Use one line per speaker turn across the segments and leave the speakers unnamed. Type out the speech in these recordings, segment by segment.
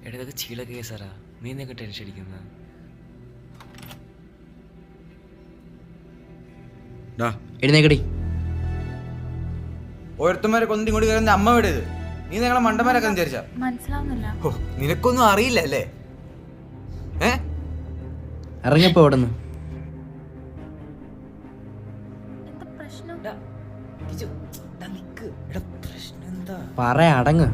എടാ ഇതൊക്കെ ചീള കേസാറാ, നീ എന്തൊക്കെ ടെൻഷൻ അടിക്കുന്നത്?
എഴുന്നേക്കടി.
ഓരോരുത്തന്മാരെ കൊന്നിട്ട് ഇങ്ങോട്ട് കയറുന്ന അമ്മ വിടരുത്. നീ നിങ്ങളെ മണ്ടന്മാരൊക്കെ വിചാരിച്ചാ?
മനസ്സിലാവുന്നില്ല.
നിനക്കൊന്നും അറിയില്ല അല്ലേ?
ഇറങ്ങിയപ്പോ അവിടെ നിന്ന് പറ അടങ്ങ്.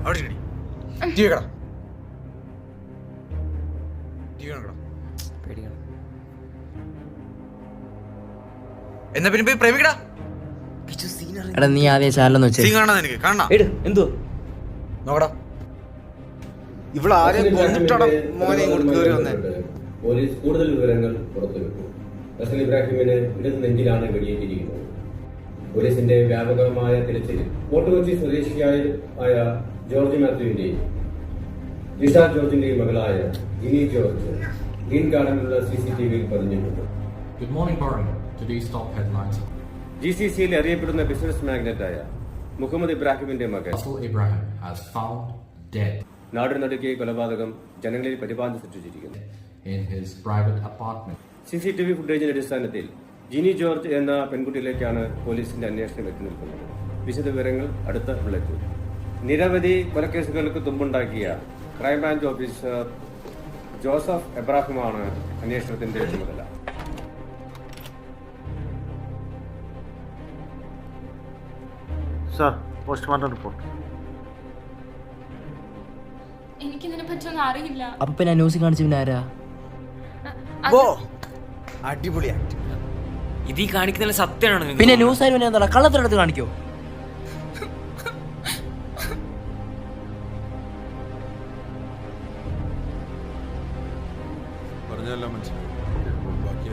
എന്നാ പിന്നെ പോയി പ്രേമിക്കടാ.
എടാ നീ ആദ്യം ചാനലൊന്ന് വെച്ചേ.
നിനക്ക് കാണാം. എന്തോ നോക്കടാ, ഇവിടെ ആരെയും കൊന്നിട്ടാണ് മോനെ ഇങ്ങോട്ട് കയറി വന്നേ.
പോലീസ് കൂടുതൽ വിവരങ്ങൾ പുറത്തുവിട്ടു. ഹസൻ ഇബ്രാഹിമിന് ഇടത് നെഞ്ചിലാണ് വെടിയേറ്റിരിക്കുന്നത്. പോലീസിന്റെ വ്യാപകമായ തിരച്ചിലിൽ ഫോർട്ട് കൊച്ചി സ്വദേശിയായ ജോർജ് മാത്യുവിന്റെയും ജിഷ ജോർജിന്റെയും മകളായ ജിനി ജോർജ് ഗ്രീൻ ഗാർഡനിലുള്ള CCTV-യിൽ പതിഞ്ഞിട്ടുണ്ട്.
Good morning, Barney. Today's top headlines.
GCC-യിൽ അറിയപ്പെടുന്ന ബിസിനസ് മാഗ്നറ്റായ മുഹമ്മദ് ഇബ്രാഹിമിന്റെ മകൻ
Russell Ibrahim has found dead
നാടിനടുക്കെ കൊലപാതകം ജനങ്ങളിൽ പരിപാടി സൃഷ്ടിച്ചിരിക്കുന്നു.
in his private apartment.
CCTV ഫുട്ടേജിന്റെ അടിസ്ഥാനത്തിൽ ജിനി ജോർജ് എന്ന പെൺകുട്ടിയിലേക്കാണ് പോലീസിന്റെ അന്വേഷണം എത്തി നിൽക്കുന്നത്. വിശദവിവരങ്ങൾ അടുത്ത ബുള്ളറ്റിൻ. നിരവധി കൊലക്കേസുകൾക്ക് തുമ്പുണ്ടാക്കിയ ക്രൈംബ്രാഞ്ച് ഓഫീസർ ജോസഫ് എബ്രാഹിമാണ് അന്വേഷണത്തിന്റെ ചുമതല.
Sir, postmortem report.
എനിക്കിതിനെ പറ്റൊന്നും അറിയില്ല.
അപ്പൊ പിന്നെ ന്യൂസ് കാണിച്ചു പിന്നെ ആരാ?
അടിപൊളിയാ.
ഇത് ഈ കാണിക്കുന്ന സത്യമാണോ?
പിന്നെ ന്യൂസ് ആയാലും എന്താ കള്ളത്തിനടുത്ത് കാണിക്കോ?
പറഞ്ഞല്ലോ മനസ്സിലായി. ബാക്കി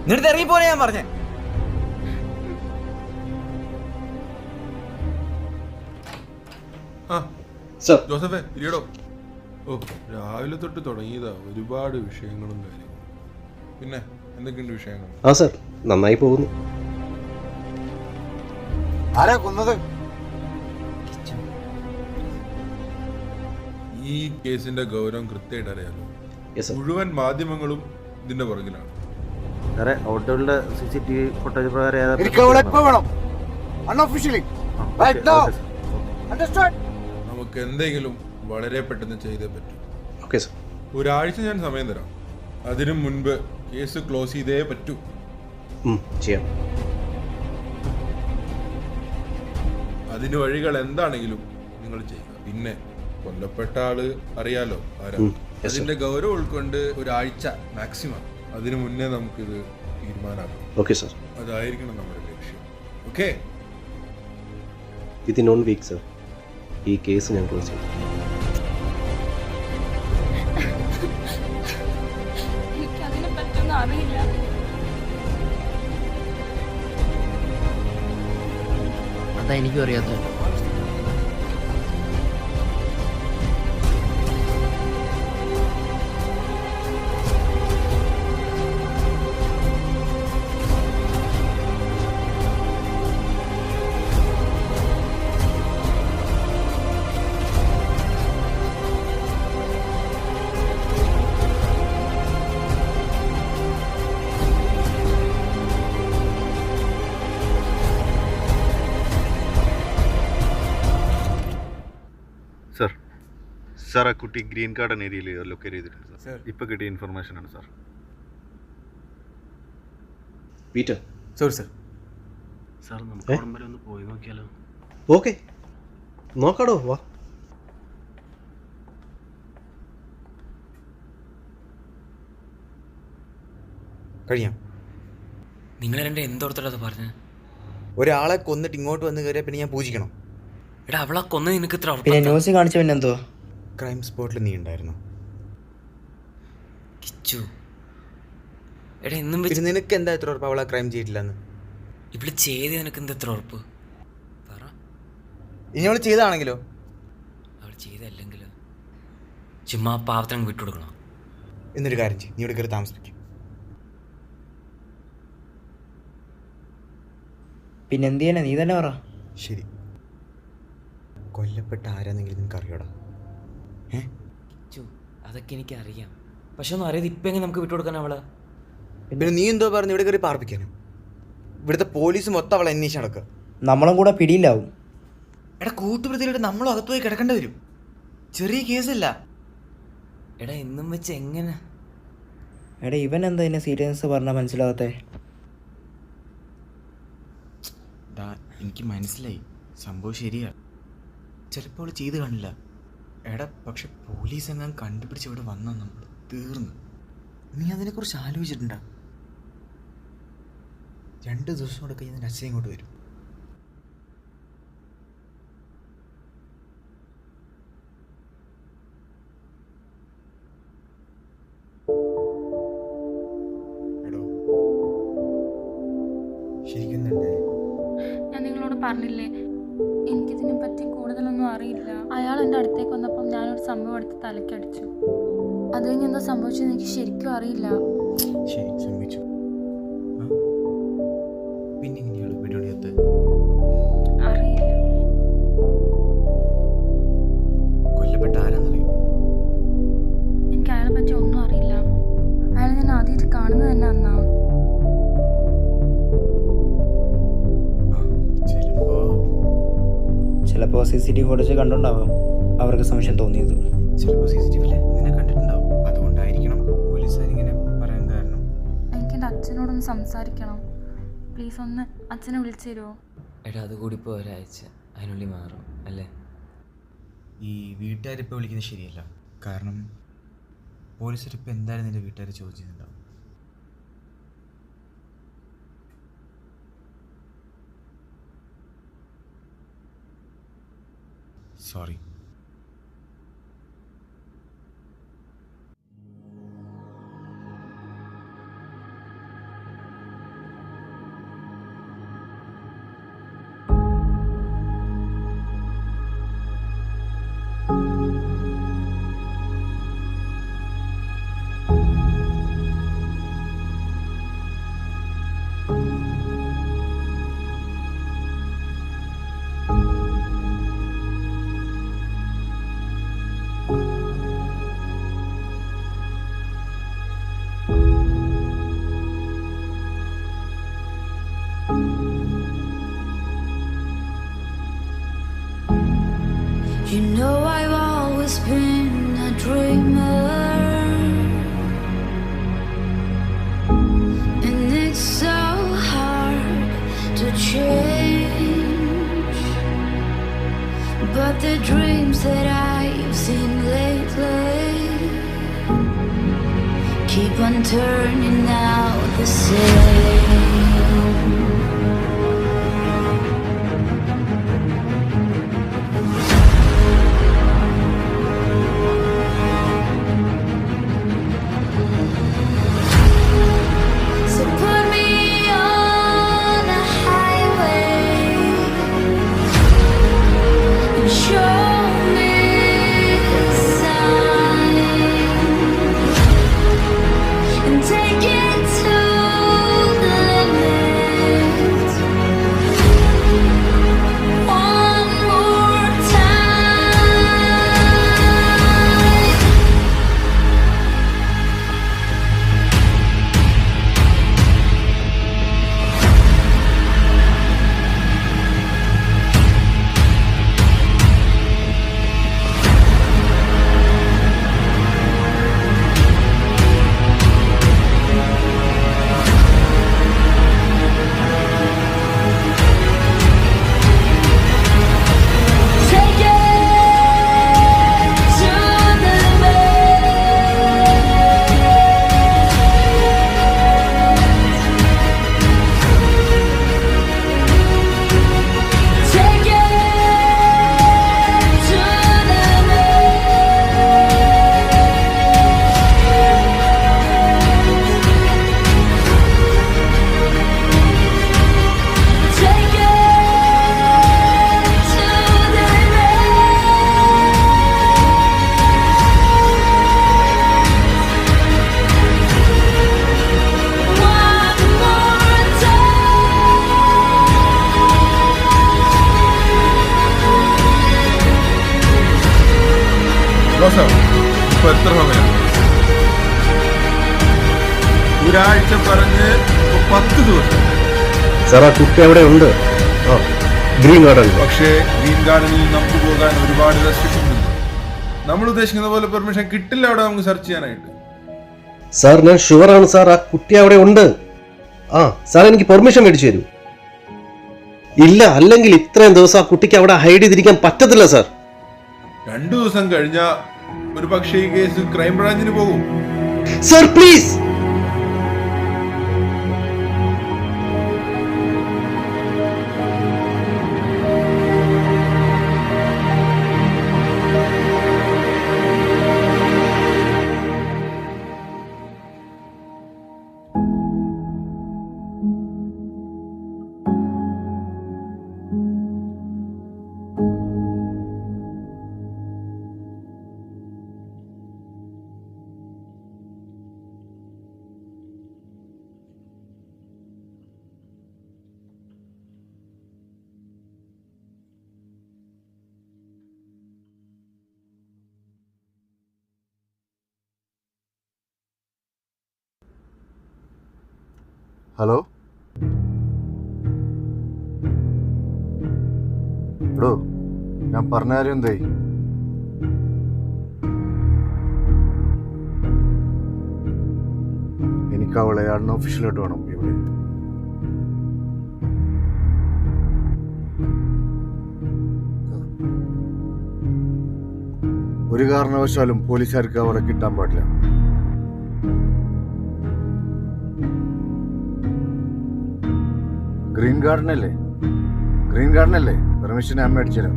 നിന്നിട്ട് ഇറങ്ങി പോലെ ഞാൻ പറഞ്ഞേ.
ജോസഫേ ഇരിയടോ. രാവിലെ തൊട്ട് തുടങ്ങിയതാ ഒരുപാട് വിഷയങ്ങളും കാര്യങ്ങളും. പിന്നെ എന്തൊക്കെയുണ്ട് വിഷയങ്ങൾ?
സർ, നന്നായി പോകുന്നു.
ആരാ കൊന്നത്?
ഈ കേസിന്റെ ഗൗരവം കൃത്യമായിട്ട് അറിയാലോ. മുഴുവൻ മാധ്യമങ്ങളും ഇതിന്റെ പുറകിലാണ്.
ഔട്ട്ഡോറിലെ CCTV ഫുട്ടേജ് പ്രകാരം
നമുക്ക് എന്തെങ്കിലും വളരെ പെട്ടെന്ന് ചെയ്തേ പറ്റൂ. ഒരാഴ്ച ഞാൻ സമയം തരാം. അതിനു മുൻപ് കേസ് ക്ലോസ് ചെയ്തേ പറ്റൂ. അതിന് വഴികൾ എന്താണെങ്കിലും നിങ്ങൾ ചെയ്യുക. പിന്നെ കൊല്ലപ്പെട്ട ആള് അറിയാലോ ആരാ. അതിന്റെ ഗൗരവം ഉൾക്കൊണ്ട് ഒരാഴ്ച മാക്സിമം. അതിനു മുന്നേ നമുക്കിത് തീരുമാനമാക്കാം. അതായിരിക്കണം നമ്മുടെ ലക്ഷ്യം. ഓക്കെ,
വിത്തിൻ 1 വീക്ക് സർ ഈ കേസ് ഞാൻ ക്ലോസ് ചെയ്തു.
എനിക്കതിനെ പറ്റൊന്നും അറിയില്ല.
അതാ എനിക്കും അറിയാത്ത.
സാർ, ആ കുട്ടി ഗ്രീൻ ഗാർഡൻ ഏരിയയിൽ ലൊക്കേറ്റ് ചെയ്തിട്ടുണ്ട് സാർ. ഇപ്പൊ കിട്ടിയ ഇൻഫർമേഷൻ ആണ് sir.
Peter.
Sorry sir.
Sir, നമുക്ക് അവിടെ വരെ ഒന്ന് പോയി നോക്കിയാലോ?
ഓക്കെ, നോക്കാടോ, വാ.
കഴിയാം.
നിങ്ങൾ രണ്ട് എന്തോർത്തത് പറഞ്ഞ്?
ഒരാളെ കൊന്നിട്ട് ഇങ്ങോട്ട് വന്ന് കയറിയാ പിന്നെ ഞാൻ പൂജിക്കണം?
എടാ അവളെ കൊന്ന നിനക്ക് ഇത്ര
പിന്നെ ന്യൂസ് കാണിച്ച പിന്നെ എന്തോ?
ക്രൈം സ്പോട്ടിൽ നീ ഉണ്ടായിരുന്നു.
കിച്ചു എടാ എന്നും
നിനക്ക് എന്താ എത്ര ഉറപ്പ് അവളെ ക്രൈം ചെയ്തിട്ടില്ലെന്ന്?
ഇവിടെ ചെയ്ത് നിനക്ക് എന്താ എത്ര ഉറപ്പ്? പറ.
ഇനി അവൾ ചെയ്താണെങ്കിലോ?
അവൾ ചെയ്തല്ലെങ്കിലോ? ചുമ്മാ പാവത്തിന് വിട്ടുകൊടുക്കണം.
എന്നൊരു കാര്യം ചെയ്യും, നീ ഇവിടെ കയറി താമസിപ്പിക്കും.
പിന്നെ എന്ത് ചെയ്യാനാ, നീ തന്നെ പറ.
ശരി, കൊല്ലപ്പെട്ട ആരാന്നെങ്കിലും നിനക്ക് അറിയോടാ?
അതൊക്കെ എനിക്കറിയാം. പക്ഷെ ഒന്നും അറിയാതെ ഇപ്പം എങ്ങനെ നമുക്ക് വിട്ടുകൊടുക്കാൻ അവളെ?
പിന്നെ നീ എന്തോ പറഞ്ഞു ഇവിടെ കയറി പാർപ്പിക്കാനും? ഇവിടുത്തെ പോലീസ് മൊത്തം അവളെ അന്വേഷിച്ച് നടക്കുക.
നമ്മളും കൂടെ പിടിയിലാവും.
എടാ, കൂട്ടുപ്രതിയിലിട്ട് നമ്മളും അകത്ത് പോയി കിടക്കേണ്ടി വരും. ചെറിയ കേസല്ല.
എടാ എന്നും വെച്ച് എങ്ങനെ?
എടാ ഇവൻ എന്താ ഇതിനെ സീരിയസ് പറഞ്ഞാൽ മനസ്സിലാകത്തെ?
എനിക്ക് മനസ്സിലായി, സംഭവം ശരിയാ. ചിലപ്പോൾ അവൾ ചെയ്ത് കാണില്ല. എടാ, പക്ഷെ പോലീസ് എങ്ങാൻ കണ്ടുപിടിച്ച് ഇവിടെ വന്നാൽ നമ്മൾ തീർന്നു. നീ അതിനെക്കുറിച്ച് ആലോചിച്ചിട്ടുണ്ടാ? 2 ദിവസം കൂടെ കഴിഞ്ഞ് അച്ഛൻ ഇങ്ങോട്ട് വരും. ശരിക്കും തന്നെ
ഞാൻ നിങ്ങളോട് പറഞ്ഞില്ലേ, എനിക്കിതിനെ പറ്റി കൂടുതലൊന്നും അറിയില്ല. അയാൾ എൻ്റെ അടുത്തേക്ക് വന്നപ്പം ഞാനൊരു സംഭവം എടുത്ത് തലക്കടിച്ചു. അത് കഴിഞ്ഞ് എന്താ സംഭവിച്ചതെന്ന് എനിക്ക് ശരിക്കും അറിയില്ല.
ശരി, സമ്മതിച്ചു. പിന്നെ ഇങ്ങനെയാണ് വീഡിയോത്ത്
അറിയില്ല.
കൊല്ലപ്പെട്ട ആരാന്നറിയോ?
എനിക്ക് അയാളെ പറ്റി ഒന്നും അറിയില്ല. അയാളെ ഞാൻ ആദ്യമായിട്ട് കാണുന്നത് തന്നെ അന്നാ.
ചിലപ്പോൾ CCTV ഫുട്ടേജ് കണ്ടുണ്ടാവാം അവർക്ക് സംശയം തോന്നിയത്.
ചിലപ്പോൾ CCTV നിന്നെ കണ്ടിട്ടുണ്ടാവും. അതുകൊണ്ടായിരിക്കണം പോലീസുകാരിങ്ങനെ പറയാൻ കാരണം.
എനിക്ക് എൻ്റെ അച്ഛനോടൊന്ന് സംസാരിക്കണം. പ്ലീസ് ഒന്ന് അച്ഛനെ വിളിച്ചു തരുമോ?
എടാ അതുകൂടി ഇപ്പോൾ ഒരാഴ്ച അതിനുള്ളിൽ മാറും അല്ലേ?
ഈ വീട്ടുകാരിപ്പോൾ വിളിക്കുന്നത് ശരിയല്ല. കാരണം പോലീസുകാരിപ്പോൾ എന്തായാലും നിൻ്റെ വീട്ടുകാർ ചോദിച്ചിട്ടുണ്ടാവും. Sorry.
You know I've always been a dreamer, and it's so hard to change. But the dreams that I've seen lately keep on turning out the same. Take it to the
എത്ര സമയം? ഒരാഴ്ച പറഞ്ഞ് 10 ദിവസം.
Sir ആ കുട്ടി അവിടെ ഉണ്ട്, green garden.
പക്ഷേ ഗ്രീൻ ഗാർഡനിൽ നമുക്ക് പോകാൻ ഒരുപാട് റെസ്ട്രിക്ഷൻ ഉണ്ട്. നമ്മൾ ഉദ്ദേശിക്കുന്ന പോലെ പെർമിഷൻ കിട്ടില്ല അവിടെ നമുക്ക് സെർച്ച് ചെയ്യാനായിട്ട്.
സാർ ഞാൻ ഷുവറാണ് സാർ, ആ കുട്ടി അവിടെ ഉണ്ട്. സാർ എനിക്ക് പെർമിഷൻ മേടിച്ചു തരൂ. ഇല്ല, അല്ലെങ്കിൽ ഇത്രയും ദിവസം ആ കുട്ടിക്ക് അവിടെ ഹൈഡ് ചെയ്തിരിക്കാൻ പറ്റത്തില്ല സാർ.
2 ദിവസം കഴിഞ്ഞാൽ ഒരു പക്ഷേ ഈ കേസ് ക്രൈം ബ്രാഞ്ചിന് പോകും.
Sir please. ഹലോ എടോ, ഞാൻ പറഞ്ഞ കാര്യം എന്തായി? എനിക്ക് അവളെ അൺഒഫീഷ്യലായിട്ട് വേണം ഇവിടെ. ഒരു കാരണവശാലും പോലീസുകാർക്ക് അവളെ കിട്ടാൻ പാടില്ല. ഗ്രീൻ ഗാർഡനല്ലേ പെർമിഷൻ ഞാൻ മേടിച്ചുതരാം.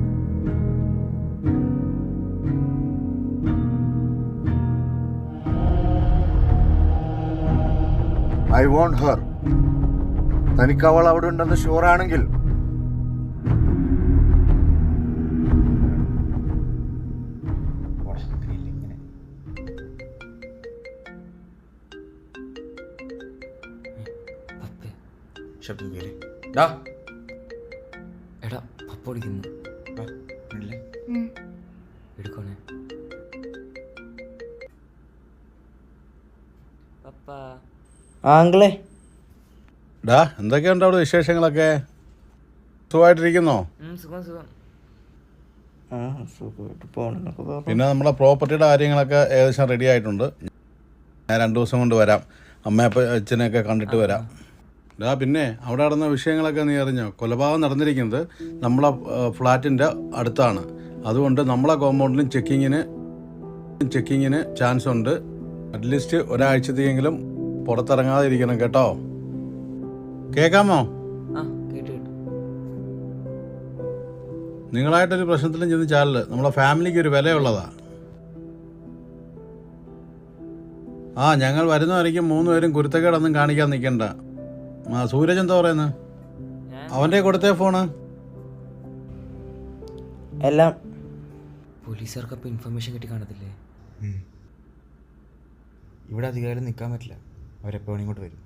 I won't Har. തനിക്ക് അവൾ അവിടെ ഉണ്ടെന്ന് ഷുവറാണെങ്കിൽ
ശബ്ദം കേറി.
എടാ പപ്പ വിളിക്കുന്നു, എടുക്കണേ. പപ്പ
ആങ്കിളെ.
എന്തൊക്കെയുണ്ട് അവിടെ വിശേഷങ്ങളൊക്കെ? സുഖമായിട്ടിരിക്കുന്നോ?
സുഖം സുഖം.
സുഖമായിട്ട് പോകണമെന്നൊക്കെ പറഞ്ഞു.
പിന്നെ നമ്മളെ പ്രോപ്പർട്ടിയുടെ കാര്യങ്ങളൊക്കെ ഏകദേശം റെഡി ആയിട്ടുണ്ട്. ഞാൻ 2 ദിവസം കൊണ്ട് വരാം, അച്ഛനെയൊക്കെ കണ്ടിട്ട് വരാം. പിന്നെ അവിടെ നടന്ന വിഷയങ്ങളൊക്കെ നീ അറിഞ്ഞോ? കൊലപാതകം നടന്നിരിക്കുന്നത് നമ്മളെ ഫ്ലാറ്റിൻ്റെ അടുത്താണ്. അതുകൊണ്ട് നമ്മളെ കോമ്പൗണ്ടിലും ചെക്കിങ്ങിന് ചാൻസ് ഉണ്ട്. അറ്റ്ലീസ്റ്റ് ഒരാഴ്ചത്തേക്കെങ്കിലും പുറത്തിറങ്ങാതെ ഇരിക്കണം കേട്ടോ. കേൾക്കാമോ? നിങ്ങളായിട്ടൊരു പ്രശ്നത്തിലും ചെന്ന് ചാലില്ല. നമ്മളെ ഫാമിലിക്ക് ഒരു വിലയുള്ളതാ. ഞങ്ങൾ വരുന്നവരേക്കും 3 പേരും കുരുത്തക്കേടൊന്നും കാണിക്കാൻ നിൽക്കണ്ട. സൂരജ് എന്താ പറയുന്നത്? അവൻ്റെ കൊടുത്തേ ഫോണ്
എല്ലാം.
പോലീസുകാർക്ക് ഇൻഫർമേഷൻ കിട്ടി കാണത്തില്ലേ?
ഇവിടെ അധികാരം നിൽക്കാൻ പറ്റില്ല, അവരെപ്പോഴും ഇങ്ങോട്ട് വരും.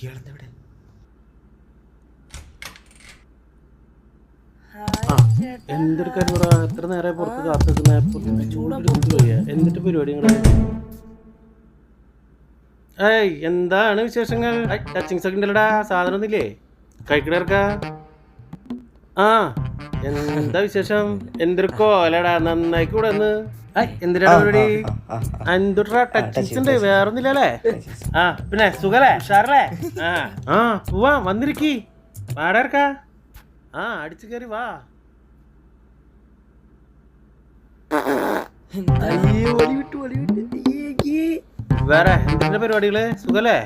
ഇയാളെന്താ
എന്തെടുക്കാൻ എത്ര നേരം പുറത്ത് കാത്തുനിൽക്കുന്ന എന്നിട്ട് പരിപാടി? ഏയ് എന്താണ് വിശേഷങ്ങൾ? ടച്ചിങ്സ് ഒക്കെ ഉണ്ടല്ലടാ, സാധനം ഒന്നുമില്ലേ കഴിക്കണേർക്ക? എന്താ വിശേഷം? എന്തൊരുക്കോ അല്ലടാ, നന്നായി കൂടെ ഒന്ന്. എന്തിനാ പരിപാടി? എന്തുട്ടാ ടച്ചിങ്സ് ഉണ്ട്, വേറൊന്നുമില്ലല്ലേ? പിന്നെ സുഖല്ലേ, ഉഷാറല്ലേ? പോവാ, വന്നിരിക്കി വാടേർക്ക. അടിച്ചു കയറി വാ. വേറെ എന്തിന്റെ പരിപാടികള്? സുഖല്ലേ?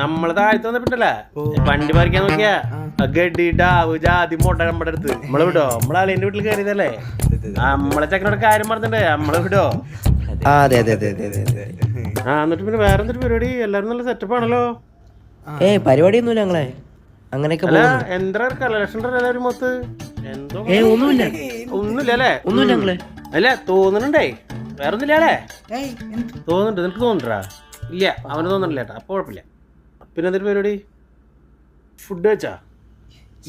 നമ്മള് താഴ്ത്തു വന്നിട്ടല്ലേ വണ്ടി പറിക്കാൻ നോക്കിയാ ഗഡി ഡാവ് ജാതി മോട്ട നമ്മുടെ അടുത്ത്. നമ്മള് വിടോ? നമ്മളെ അളിയന്റെ വീട്ടിൽ കയറിയതല്ലേ? നമ്മളെ ചെക്കനോട് കാര്യം പറഞ്ഞിട്ടേ നമ്മളെ വിടോ? എന്നിട്ട് പിന്നെ വേറെ എന്തൊരു പരിപാടി? എല്ലാരും നല്ല സെറ്റപ്പ് ആണല്ലോ.
പരിപാടിയൊന്നുമില്ല ഞങ്ങളെ. അങ്ങനെയൊക്കെ
എന്താ കലക്ഷൻ മൊത്ത്? എന്തോ
ഒന്നുമില്ല
അല്ല തോന്നുന്നുണ്ടേ, വേറെ ഒന്നുമില്ല അല്ലേ? തോന്നുന്നുണ്ട്, നിനക്ക് തോന്നുന്നുണ്ടാ? ഇല്ല അവന് തോന്നണില്ല ചേട്ടാ, അപ്പോൾ കുഴപ്പമില്ല. പിന്നെ എന്തൊരു പരിപാടി? ഫുഡ് കഴിച്ചാ?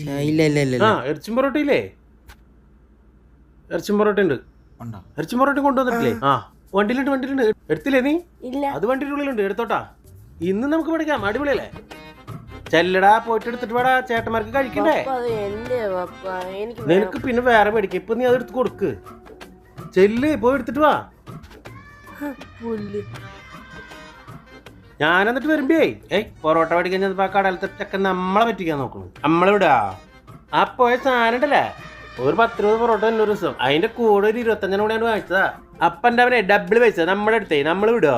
ഇല്ല ഇല്ല ഇല്ല
ആ ഇറച്ചിയും പൊറോട്ട ഇല്ലേ? ഇറച്ചിയും പൊറോട്ട ഉണ്ട്.
ഉണ്ടോ?
ഇറച്ചിയും പൊറോട്ട കൊണ്ടുവന്നിട്ടില്ലേ? ആ വണ്ടിയിലുണ്ട്. എടുത്തില്ലേ നീ?
ഇല്ല.
അത് വണ്ടിയുടെ ഉള്ളിലുണ്ട്, എടുത്തോട്ടാ. ഇന്ന് നമുക്ക് പഠിക്കാം, അടിപൊളിയല്ലേ? ചെല്ലടാ, പോയിട്ട് എടുത്തിട്ട് വേടാ, ചേട്ടന്മാർക്ക് കഴിക്കണ്ടേ? നിനക്ക് പിന്നെ വേറെ മേടിക്കാം. ഇപ്പൊ നീ അത് എടുത്ത് കൊടുക്ക്. ചെല്ല്, പോയി എടുത്തിട്ട് വാ. ഞാൻ എന്നിട്ട് വരുമ്പേ പൊറോട്ട മേടിക്കാൻ ചെന്നപ്പോ ആ കടലത്തെ ചക്കൻ നമ്മളെ പറ്റിക്കാൻ നോക്കണം. നമ്മളിവിടാ ആ പോയ സാധനം ഉണ്ടല്ലേ, ഒരു 10-20 പൊറോട്ട തന്നെ ഒരു ദിവസം. അതിന്റെ കൂടെ ഒരു 25 കൂടെയാണ് വാങ്ങിച്ചതാ. അപ്പൻ്റെ അവനെ ഡബിൾ പൈസ നമ്മുടെ അടുത്തേ. നമ്മൾ വിടോ?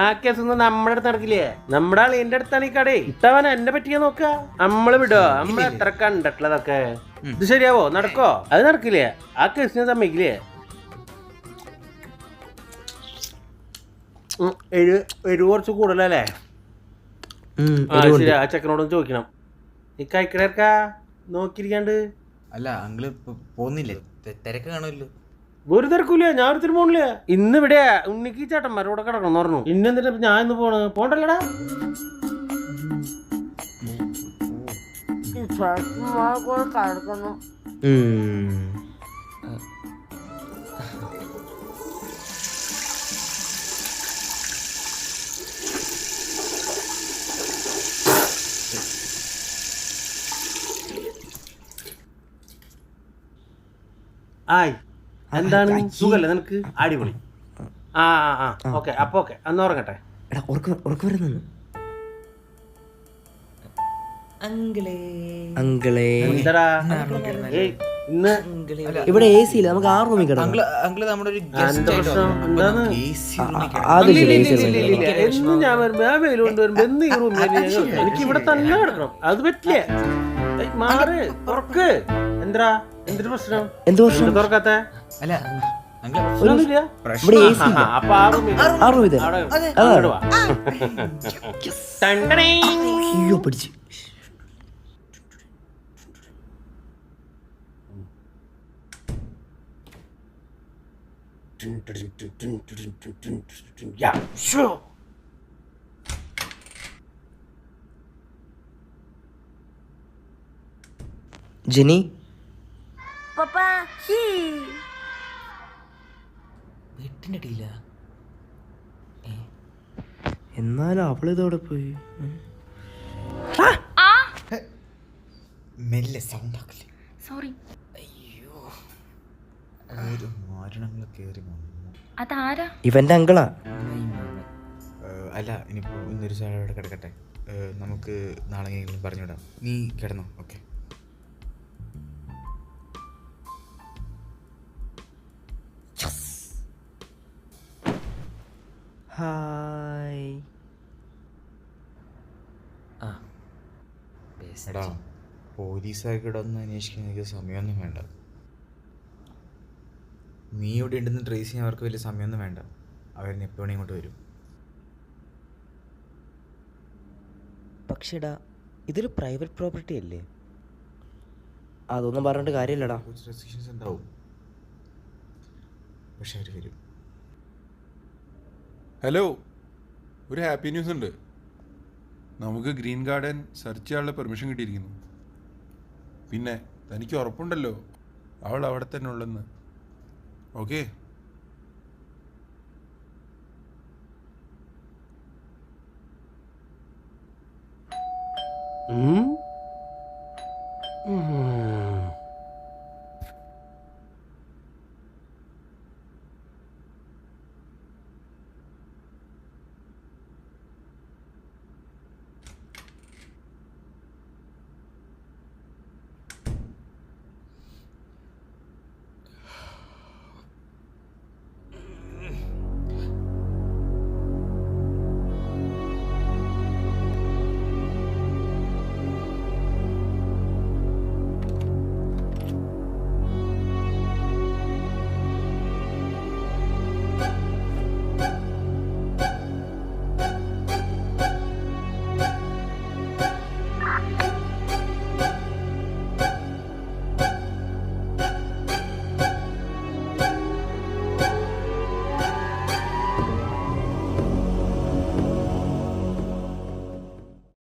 ആ കേസൊന്നും നമ്മുടെ അടുത്ത് നടക്കില്ലേ? നമ്മുടെ അളിയന്റെ അടുത്താണ് ഈ കടേ. ഇട്ടവൻ എന്നെ പറ്റിക്കാൻ നോക്ക. നമ്മള് വിടോ? നമ്മൾ എത്ര കണ്ടിട്ടുള്ളതൊക്കെ. ഇത് ശരിയാവോ? നടക്കോ? അത് നടക്കില്ലേ? ആ കേസ് ഞാൻ സമ്മതിക്കില്ലേ? എരിവ് കുറച്ച് കൂടുതലല്ലേ? ആ ശരി, ആ ചെക്കനോടൊന്ന് ചോദിക്കണം. നീ കഴിക്കണേർക്കാ നോക്കിയിരിക്കാണ്ട്.
അല്ല അങ്കിള് പോന്നില്ലേ? തിരക്ക് കാണുമല്ലോ.
ഒരു തിരക്കൂല, ഞാൻ ഒരുത്തിനും പോണില്ല. ഇന്ന് ഇവിടെ ഉണ്ണിക്ക് ചേട്ടന്മാരോടെ കിടക്കണം പറഞ്ഞു. ഇന്നെന്തിനാ ഞാൻ ഇന്ന് പോണ്ടല്ലടാ. ആയ് എന്താണ് സുഖല്ലേ നിനക്ക്? അടിപൊളി. ആ ആ ഓക്കെ. അപ്പൊ ഓക്കെ, അന്ന് ഉറങ്ങട്ടെ.
അങ്കിളേ
എന്താടാ ഇന്ന്
ഇവിടെ എ സി ഇല്ല, നമുക്ക് ആ റൂമിൽ കിടക്കാം.
അങ്കിള് നമ്മുടെ ഒരു
എന്താ പ്രശ്നം? എന്താണ്? എന്നും ഞാൻ വരുമ്പോ ആ വെയിൽ കൊണ്ടുവരുമ്പോ എന്ന് ഈ റൂമിൽ എനിക്ക് ഇവിടെ തന്നെ കിടക്കണം. അത് പറ്റില്ല. മാറ്, തുറക്ക്. എന്താ എന്തൊരു പ്രശ്നം?
എന്ത് പ്രശ്നം?
തുറക്കാത്ത?
അല്ല
ഒന്നുമില്ല.
ഇവിടെ എ സി ഇല്ല.
അപ്പൊ ആ റൂമിൽ
അയ്യോ പിടിച്ച്. ജിനി
വീട്ടിൻ്റെ അടിയില്ല.
എന്നാലും അവളിതോടെ പോയി.
മെല്ലെ സൗണ്ട് ആക്കില്ലേ?
സോറി.
അയ്യോ,
ഒരു മാരണങ്ങൾ കയറി വന്നു.
അതാരാ?
ഇവന്റെ അങ്കിളാ.
അല്ല ഇനിയിപ്പോൾ ഇന്നൊരു സാധനം കിടക്കട്ടെ. നമുക്ക് നാളെ എങ്ങനെയെങ്കിലും പറഞ്ഞുവിടാം. നീ കിടന്നോ? ഓക്കെ.
ഹായ്.
എടാ, പോലീസുകാർക്ക് ഇവിടെ ഒന്ന് അന്വേഷിക്കാൻ എനിക്ക് സമയമൊന്നും വേണ്ട. നീ ഇവിടെ ഉണ്ടെന്ന് ട്രേസ് ചെയ്യാൻ അവർക്ക് വലിയ സമയമൊന്നും വേണ്ട. അവരിന്ന് എപ്പോഴും ഇങ്ങോട്ട് വരും.
പക്ഷേടാ, ഇതൊരു പ്രൈവറ്റ് പ്രോപ്പർട്ടി അല്ലേ? അതൊന്നും പറഞ്ഞിട്ട് കാര്യമില്ലടാ.
കുറച്ച് റെസ്ട്രിക്ഷൻസ് ഉണ്ടാവും, പക്ഷെ അവർ വരും.
ഹലോ, ഒരു ഹാപ്പി ന്യൂസ് ഉണ്ട്. നമുക്ക് ഗ്രീൻ ഗാർഡൻ സെർച്ച് ചെയ്യാനുള്ള പെർമിഷൻ കിട്ടിയിരിക്കുന്നു. പിന്നെ തനിക്ക് ഉറപ്പുണ്ടല്ലോ അവൾ അവിടെ തന്നെ ഉള്ളെന്ന്? ഓക്കെ.
ഉം